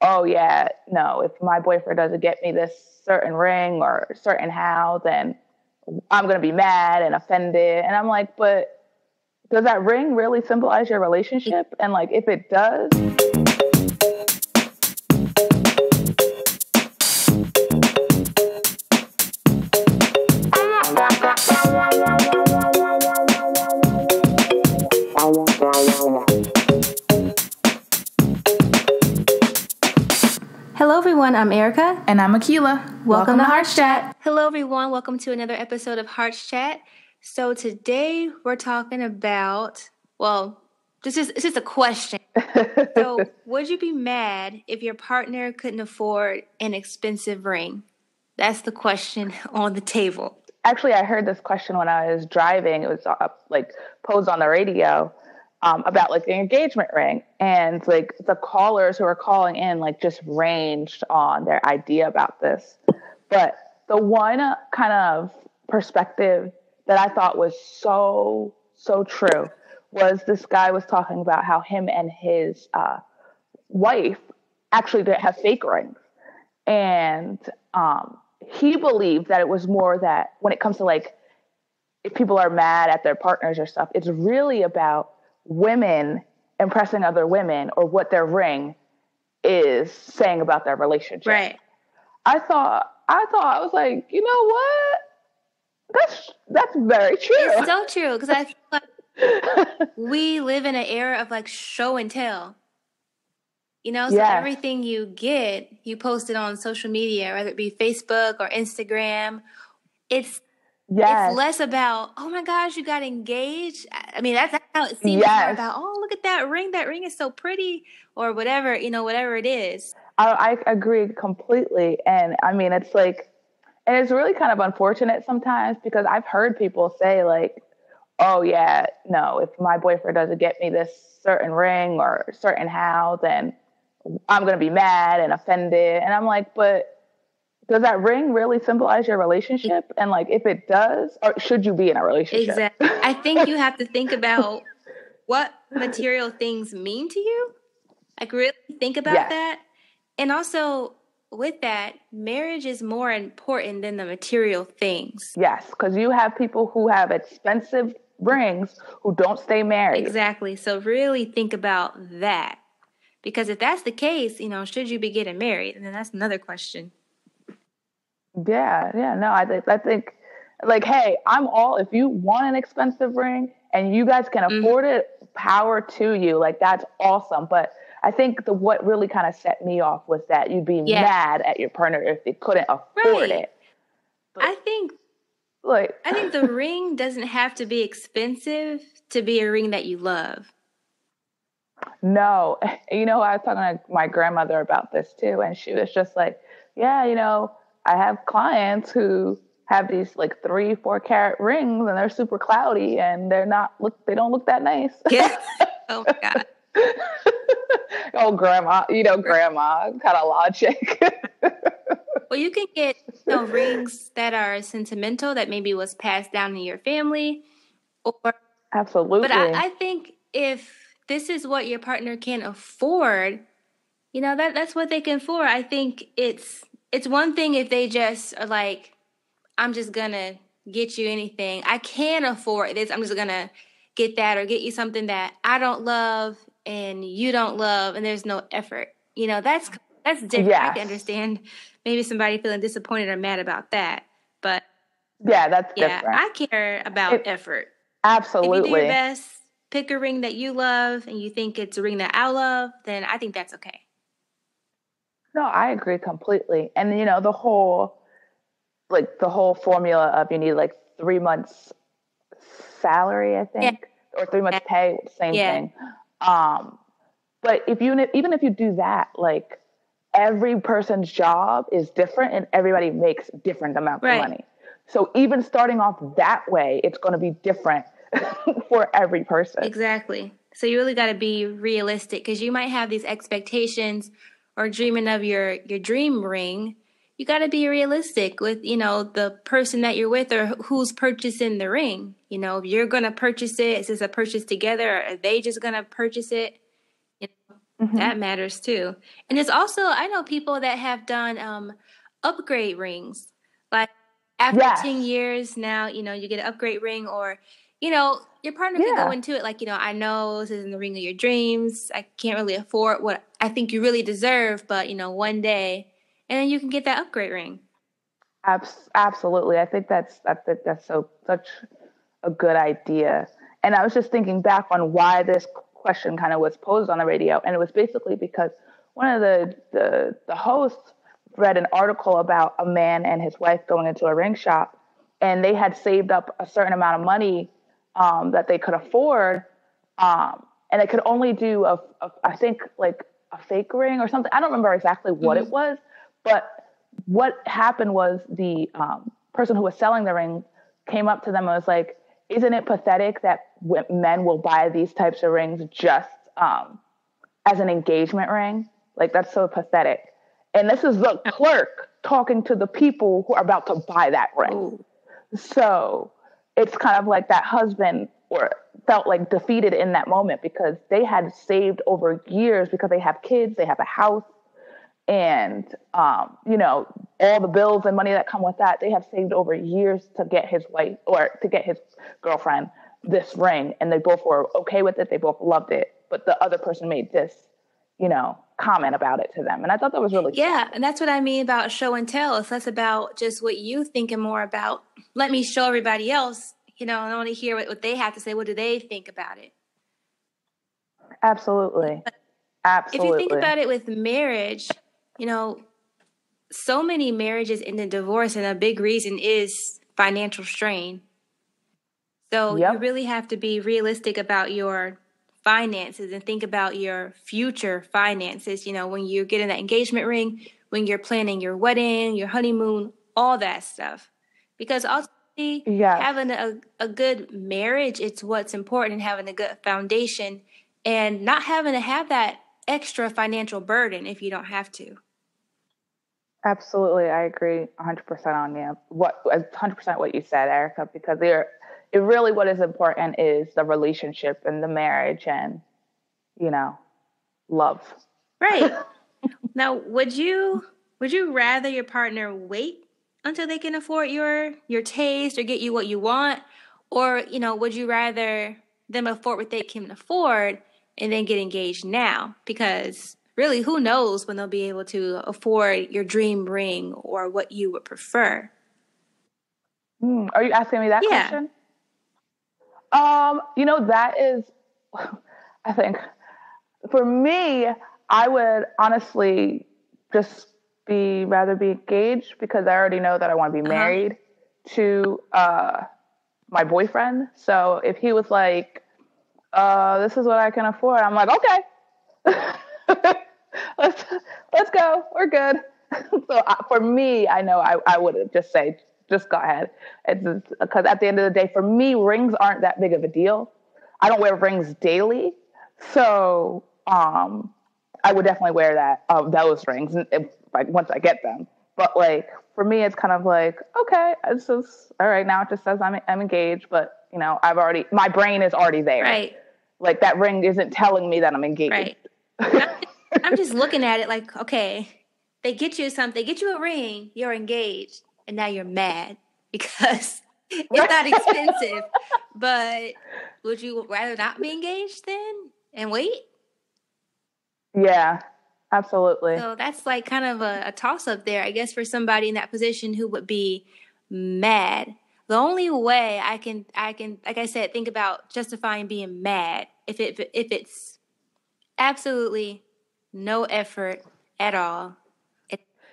oh yeah, no, if my boyfriend doesn't get me this certain ring or certain how, then I'm going to be mad and offended. And I'm like, but does that ring really symbolize your relationship? And like, if it does. Hello everyone, I'm Erica. And I'm Akilah. Welcome to HeartsChat. Hello everyone, welcome to another episode of HeartsChat. So today we're talking about, it's just a question. So would you be mad if your partner couldn't afford an expensive ring? That's the question on the table. Actually, I heard this question when I was driving. It was posed on the radio. About like the engagement ring, and like the callers who are calling in like just ranged on their idea about this. But the one kind of perspective that I thought was so true was this guy was talking about how him and his wife actually didn't have fake rings. And he believed that it was more that when it comes to like, if people are mad at their partners or stuff, it's really about women impressing other women or what their ring is saying about their relationship. Right. I thought I was like, you know what? That's very true. It's so true, because I feel like we live in an era of like show and tell. You know, so everything you get, you post it on social media, whether it be Facebook or Instagram. It's less about, oh my gosh, you got engaged. I mean, that's how it seems. More about, oh, look at that ring. That ring is so pretty, or whatever, whatever it is. I agree completely. And I mean, it's like, and it's really kind of unfortunate sometimes, because I've heard people say like, oh yeah, no, if my boyfriend doesn't get me this certain ring or certain how, then I'm going to be mad and offended. And I'm like, but does that ring really symbolize your relationship? And like, if it does, or should you be in a relationship? Exactly. I think you have to think about what material things mean to you. Like, really think about that. And also with that, marriage is more important than the material things. Yes, because you have people who have expensive rings who don't stay married. Exactly. So really think about that. Because if that's the case, should you be getting married? And then that's another question. Yeah, no, I think, like, hey, I'm all, if you want an expensive ring and you guys can afford it, power to you. Like, that's awesome. But I think what really kind of set me off was that you'd be mad at your partner if they couldn't afford it. But, I think the ring doesn't have to be expensive to be a ring that you love. No, I was talking to my grandmother about this too, and she was just like, yeah, I have clients who have these like 3-4 carat rings and they're super cloudy and they don't look that nice. Yeah. Oh my God. Oh, grandma kind of logic. Well, you can get rings that are sentimental, that maybe was passed down in your family. Absolutely. But I think if this is what your partner can afford, that's what they can afford. I think it's one thing if they just are like, I'm just going to get you anything. I can't afford this. I'm just going to get that, or get you something that I don't love and you don't love, and there's no effort. That's different. Yes. I can understand maybe somebody feeling disappointed or mad about that. But that's different. I care about effort. Absolutely. If you do your best, pick a ring that you love and you think it's a ring that I love, then I think that's okay. No, I agree completely. And, the whole formula of you need like 3 months salary, I think, or 3 months pay, same thing. But even if you do that, like every person's job is different and everybody makes different amounts of money. So even starting off that way, it's going to be different for every person. Exactly. So you really got to be realistic, because you might have these expectations or dreaming of your dream ring. You got to be realistic with, the person that you're with or who's purchasing the ring. If you're going to purchase it, is this a purchase together, or are they just going to purchase it? Mm-hmm. That matters too. And it's also, I know people that have done upgrade rings. Like after 10 years now, you get an upgrade ring, or, your partner could go into it like, I know this isn't the ring of your dreams. I can't really afford what I think you really deserve, but, one day, and then you can get that upgrade ring. Absolutely. I think that's such a good idea. And I was just thinking back on why this question kind of was posed on the radio. And it was basically because one of the hosts read an article about a man and his wife going into a ring shop, and they had saved up a certain amount of money that they could afford. And they could only do I think like a fake ring or something. I don't remember exactly what it was, but what happened was the person who was selling the ring came up to them and was like, isn't it pathetic that men will buy these types of rings just as an engagement ring? Like, that's so pathetic. And this is the clerk talking to the people who are about to buy that ring. Ooh. So it's kind of like that husband felt like defeated in that moment because they had saved over years because they have kids, they have a house, and, all the bills and money that come with that, they have saved over years to get his wife or to get his girlfriend this ring. And they both were okay with it. They both loved it. But the other person made this, comment about it to them. And I thought that was really sad. And that's what I mean about show and tell. It's less about just what you think and more about, let me show everybody else, I want to hear what they have to say. What do they think about it? Absolutely. If you think about it with marriage, so many marriages end in divorce, and a big reason is financial strain. So you really have to be realistic about your finances and think about your future finances, when you're getting that engagement ring, when you're planning your wedding, your honeymoon, all that stuff. Because ultimately, having a good marriage, it's what's important, having a good foundation and not having to have that extra financial burden if you don't have to. Absolutely. I agree 100% on you. 100% what you said, Erica, because what is important is the relationship and the marriage and, love. Right. Now, would you rather your partner wait until they can afford your taste or get you what you want? Or, would you rather them afford what they can afford and then get engaged now? Because really, who knows when they'll be able to afford your dream ring or what you would prefer? Are you asking me that question? That is, I think, for me, I would honestly just rather be engaged because I already know that I want to be married to my boyfriend. So if he was like, this is what I can afford, I'm like, okay. Let's go. We're good. So for me, I know I would just say, just go ahead. It's because at the end of the day, for me, rings aren't that big of a deal. I don't wear rings daily. So I would definitely wear those rings once I get them. But like, for me, it's kind of like, okay, it's just, all right, now it just says I'm engaged, but my brain is already there. Right. Like that ring isn't telling me that I'm engaged. Right. I'm just looking at it like, okay, they get you a ring, you're engaged, and now you're mad because it's not expensive. But would you rather not be engaged then and wait? Yeah, absolutely. So that's like kind of a toss-up there, I guess, for somebody in that position who would be mad. The only way I can, like I said, think about justifying being mad if it's absolutely no effort at all.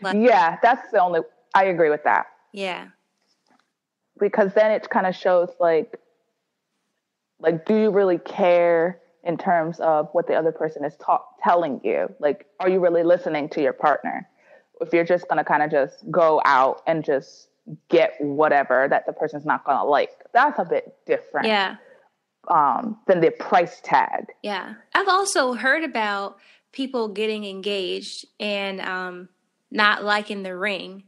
Yeah, that's the only. I agree with that. Yeah, because then it kind of shows like, do you really care in terms of what the other person is telling you? Like, are you really listening to your partner? If you're just gonna kind of just go out and just get whatever that the person's not gonna like, that's a bit different. Yeah. Than the price tag. Yeah. I've also heard about people getting engaged and not liking the ring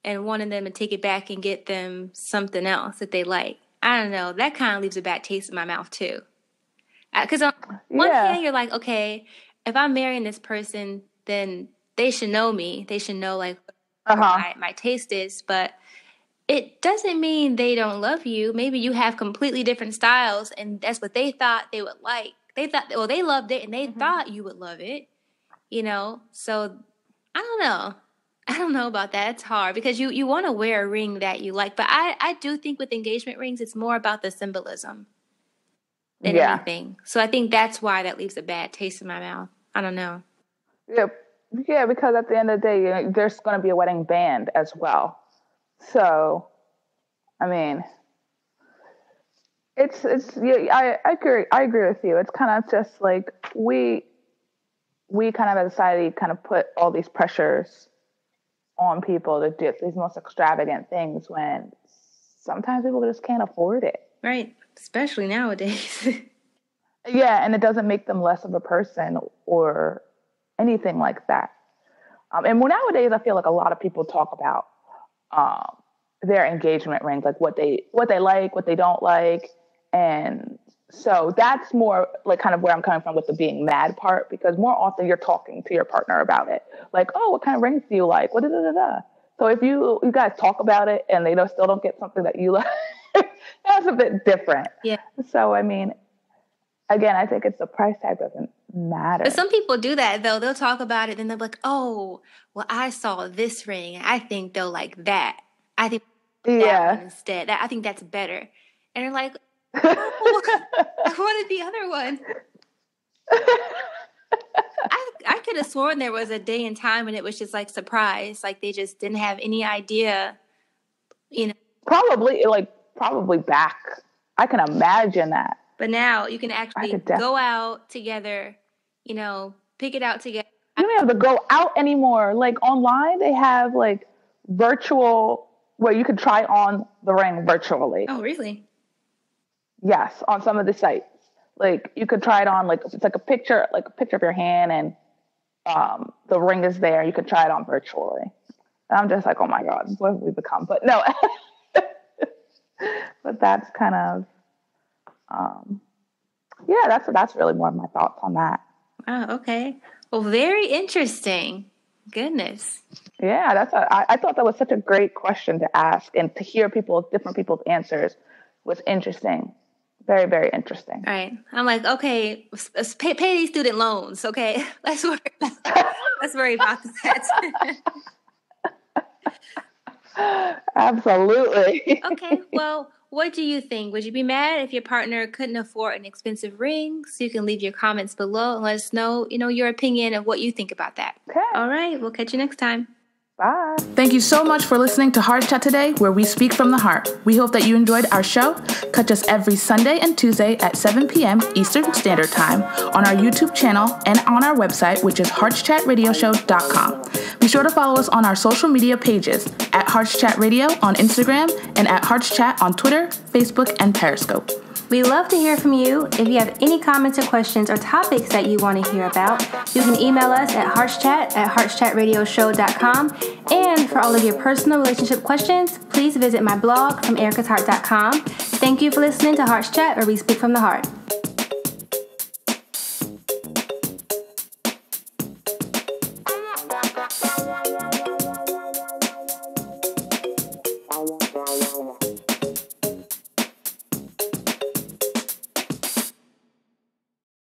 and wanting them to take it back and get them something else that they like. I don't know. That kind of leaves a bad taste in my mouth too. Because on one hand, you're like, okay, if I'm marrying this person, then they should know me. They should know like my taste is, but it doesn't mean they don't love you. Maybe you have completely different styles, and that's what they thought they would like. They thought, well, they loved it, and they thought you would love it, you know? So, I don't know. I don't know about that. It's hard because you want to wear a ring that you like. But I do think with engagement rings, it's more about the symbolism than anything. So I think that's why that leaves a bad taste in my mouth. I don't know. Yeah, because at the end of the day, there's going to be a wedding band as well. So, I mean, it's I agree with you. It's kind of just like we kind of as a society kind of put all these pressures on people to do these most extravagant things when sometimes people just can't afford it. Right, especially nowadays. Yeah, and it doesn't make them less of a person or anything like that. And nowadays, I feel like a lot of people talk about their engagement rings, like what they like, what they don't like. And so that's more like kind of where I'm coming from with the being mad part, because more often you're talking to your partner about it. Like, oh, what kind of rings do you like? What da. So if you guys talk about it and they still don't get something that you like, that's a bit different. Yeah. So, I mean, again, I think it's the price tag doesn't matter. But some people do that, though. They'll talk about it, and they'll be like, oh, well, I saw this ring. I think they'll like that. I think that one instead. I think that's better. And they're like, oh, I wanted the other one. I could have sworn there was a day and time when it was just like surprise. Like they just didn't have any idea, you know. Probably back. I can imagine that. But now you can actually go out together, you know, pick it out together. You don't have to go out anymore. Like online, they have like virtual where you can try on the ring virtually. Oh, really? Yes, on some of the sites. Like you could try it on, like it's like a picture of your hand, and the ring is there. You could try it on virtually. And I'm just like, oh my God, what have we become? But no, but that's kind of. That's really more of my thoughts on that. Oh, okay. Well, very interesting. Goodness. Yeah, I thought that was such a great question to ask, and to hear different people's answers was interesting. Very, very interesting. All right. I'm like, okay, pay these student loans. Okay, let's worry about that. Absolutely. Okay. Well, what do you think? Would you be mad if your partner couldn't afford an expensive ring? So you can leave your comments below and let us know, your opinion of what you think about that. Okay. All right. We'll catch you next time. Bye. Thank you so much for listening to HeartsChat today, where we speak from the heart. We hope that you enjoyed our show. Catch us every Sunday and Tuesday at 7 p.m. Eastern Standard Time on our YouTube channel and on our website, which is HeartsChatRadioshow.com. Be sure to follow us on our social media pages at HeartsChat Radio on Instagram and at HeartsChat on Twitter, Facebook, and Periscope. We love to hear from you. If you have any comments or questions or topics that you want to hear about, you can email us at HeartsChat@HeartsChatRadioshow.com. And for all of your personal relationship questions, please visit my blog from ericasheart.com. Thank you for listening to HeartsChat, where we speak from the heart.